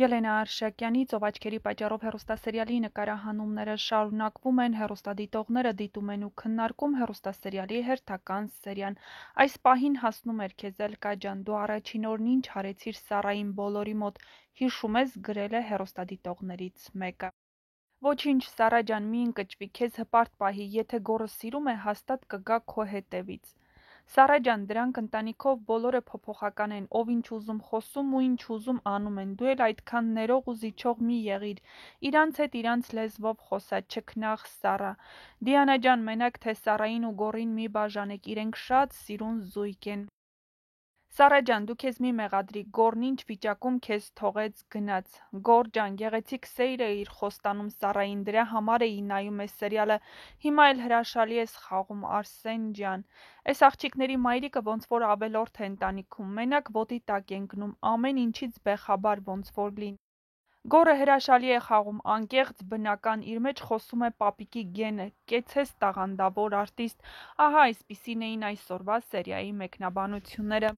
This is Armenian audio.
Ելենա Արշակյանի «Ծովաչքերի պատճառով» հեռուստասերիալի նկարահանումները շարունակվում են, հեռուստադիտողները դիտում են ու քննարկում հեռուստասերիալի հերթական սերիան։ Այս պահին հասնում էր քեզ Էլկա ջան, դու առաջին օրն ինչ արեցիր Սառային բոլորի մոտ, հիշում ես, գրել է հեռուստադիտողներից մեկը։ Ոչինչ, Սառա ջան, մի ընկճվի, քեզ հպարտ պահի, եթե գոռը սիրում է, հաստատ կգա քո հետևից։ Սառա ջան, դրանք ընտանիքով բոլորը փոփոխական են, ով ինչ ուզում խոսում ու ինչ ուզում անում են, դու էլ այդքան ներող ու զիջող մի եղիր, իրանց հետ իրանց լեզվով խոսա, չքնաղ Սառա։ Դիանա ջան, մենակ թե Սառային ու գոռին մի բաժանեք, իրենք շատ սիրուն զույգ են։ Սառա ջան, դու քեզ մի մեղադրի, գոռն ինչ վիճակում քեզ թողեց գնաց։ Գոռ ջան, գեղեցիկ սեյր էիր խոստանում Սառային, դրա համար էի նայում էս սերիալը, հիմա էլ հրաշալի ես խաղում, Արսեն ջան։ Էս աղջիկների մայրիկը ոնց որ ավելորդ է ընտանիքում, մենակ ոտի տակ են գնում, ամեն ինչից բեխաբար ոնց որ լինի։ Գոռը հրաշալի է խաղում, անկեղծ, բնական, իր մեջ խոսում է պապիկի գենը, կեցես տաղանդավոր արտիստ։ Ահա այսպիսին էին այսօրվա սերիայի մեկնաբանությունները։